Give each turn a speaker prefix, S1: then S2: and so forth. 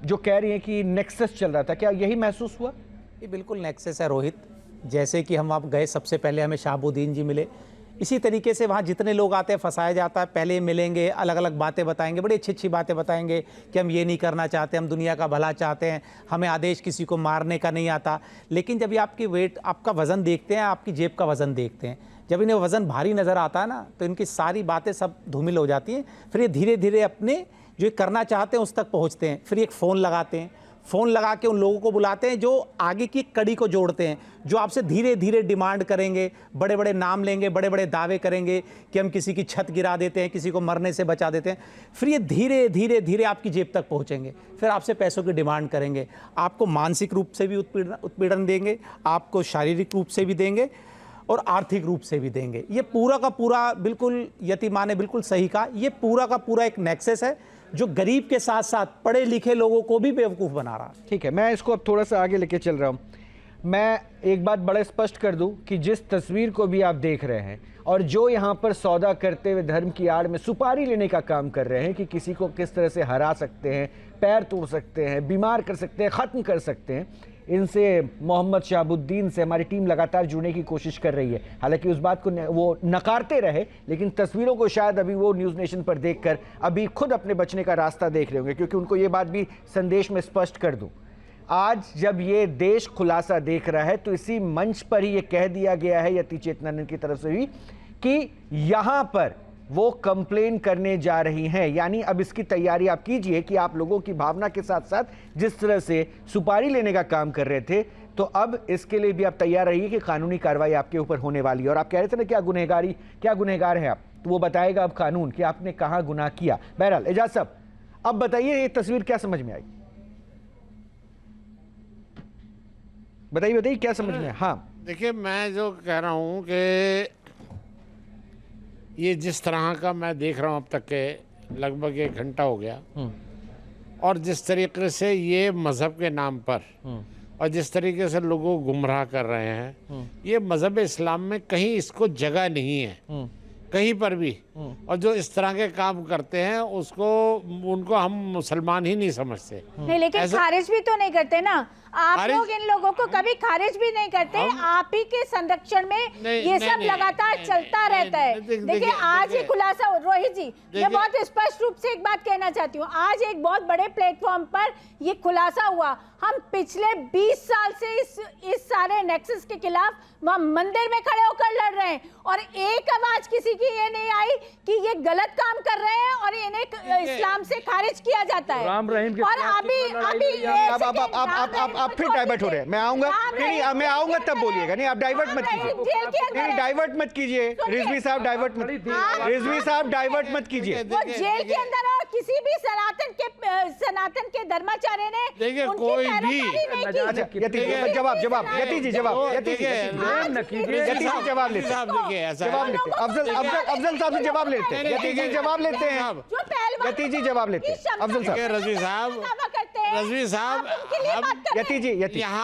S1: जो कह रही हैं कि नेक्सस चल रहा था, क्या यही महसूस हुआ?
S2: ये बिल्कुल नेक्सस है रोहित। जैसे कि हम आप गए, सबसे पहले हमें शहाबुद्दीन जी मिले, इसी तरीके से वहाँ जितने लोग आते हैं फंसाया जाता है। पहले मिलेंगे, अलग अलग बातें बताएंगे, बड़ी अच्छी अच्छी बातें बताएंगे कि हम ये नहीं करना चाहते, हम दुनिया का भला चाहते हैं, हमें आदेश किसी को मारने का नहीं आता। लेकिन जब ये आपकी वेट, आपका वज़न देखते हैं, आपकी जेब का वज़न देखते हैं, जब इन्हें वज़न भारी नज़र आता है ना, तो इनकी सारी बातें सब धूमिल हो जाती हैं। फिर ये धीरे धीरे अपने जो करना चाहते हैं उस तक पहुँचते हैं। फिर एक फ़ोन लगाते हैं, फ़ोन लगा के उन लोगों को बुलाते हैं जो आगे की कड़ी को जोड़ते हैं, जो आपसे धीरे धीरे डिमांड करेंगे, बड़े बड़े नाम लेंगे, बड़े बड़े दावे करेंगे कि हम किसी की छत गिरा देते हैं, किसी को मरने से बचा देते हैं। फिर ये धीरे धीरे धीरे आपकी जेब तक पहुंचेंगे, फिर आपसे पैसों की डिमांड करेंगे, आपको मानसिक रूप से भी उत्पीड़न देंगे, आपको शारीरिक रूप से भी देंगे और आर्थिक रूप से भी देंगे। ये पूरा का पूरा, बिल्कुल यतीमा ने बिल्कुल सही कहा, ये पूरा का पूरा एक नेक्सस है जो गरीब के साथ साथ पढ़े लिखे लोगों को भी बेवकूफ़ बना रहा है।
S1: ठीक है, मैं इसको अब थोड़ा सा आगे लेके चल रहा हूँ। मैं एक बात बड़ा स्पष्ट कर दूं कि जिस तस्वीर को भी आप देख रहे हैं और जो यहाँ पर सौदा करते हुए धर्म की आड़ में सुपारी लेने का काम कर रहे हैं कि किसी को किस तरह से हरा सकते हैं, पैर तोड़ सकते हैं, बीमार कर सकते हैं, ख़त्म कर सकते हैं, इनसे मोहम्मद शहाबुद्दीन से हमारी टीम लगातार जुड़ने की कोशिश कर रही है। हालांकि उस बात को वो नकारते रहे, लेकिन तस्वीरों को शायद अभी वो न्यूज़ नेशन पर देखकर अभी खुद अपने बचने का रास्ता देख रहे होंगे, क्योंकि उनको ये बात भी संदेश में स्पष्ट कर दूं। आज जब ये देश खुलासा देख रहा है तो इसी मंच पर ही ये कह दिया गया है यति चेतनानंद की तरफ से भी कि यहाँ पर वो कंप्लेन करने जा रही हैं। यानी अब इसकी तैयारी आप कीजिए कि आप लोगों की भावना के साथ साथ जिस तरह से सुपारी लेने का काम कर रहे थे, तो अब इसके लिए भी आप तैयार रहिए कि कानूनी कार्रवाई आपके ऊपर होने वाली है। और आप कह रहे थे ना क्या गुनहगार हैं आप, तो वो बताएगा अब कानून कि आपने कहाँ गुनाह किया। बहरहाल एजाज साहब, अब बताइए ये तस्वीर क्या समझ में आई? बताइए क्या समझ में? हाँ
S3: देखिए, मैं जो कह रहा हूँ कि ये जिस तरह का मैं देख रहा हूँ अब तक के लगभग 1 घंटा हो गया, और जिस तरीके से ये मज़हब के नाम पर और जिस तरीके से लोगों को गुमराह कर रहे हैं, ये मज़हब इस्लाम में कहीं इसको जगह नहीं है, कहीं पर भी। और जो इस तरह के काम करते हैं उनको हम मुसलमान ही नहीं समझते।
S4: नहीं, लेकिन खारिज भी तो नहीं करते ना आप लोग, इन लोगों को कभी खारिज भी नहीं करते। आप ही के संरक्षण में ये सब लगातार चलता रहता है। देखिए, आज ही खुलासा, रोहित जी मैं बहुत स्पष्ट रूप से एक बात कहना चाहती हूँ, आज एक बहुत बड़े प्लेटफॉर्म पर ये खुलासा हुआ। हम पिछले 20 साल से इस सारे नेक्सस के खिलाफ वहाँ मंदिर में खड़े होकर लड़ रहे हैं, और एक आवाज किसी की ये नहीं आई कि ये गलत काम कर रहे हैं और इन्हें इस्लाम से खारिज किया जाता है। और अभी
S1: आप फिर डाइवर्ट हो रहे हैं। मैं आऊंगा, नहीं मैं आऊंगा तब बोलिएगा। नहीं, आप डाइवर्ट मत कीजिए, नहीं डाइवर्ट मत कीजिए रिजवी साहब, डाइवर्ट मत, रिजवी साहब डाइवर्ट मत कीजिए।
S4: वो जेल के अंदर, और किसी भी सनातन के धर्माचार्य ने
S3: देखिए कोई भी
S1: जवाब यति जी जवाब लेते अफजल साहब से जवाब लेते हैं। यति जी जवाब लेते हैं, यति जी जवाब लेते हैं। अफजल साहब,
S3: रजवी साहब,
S1: यति जी,
S3: यहाँ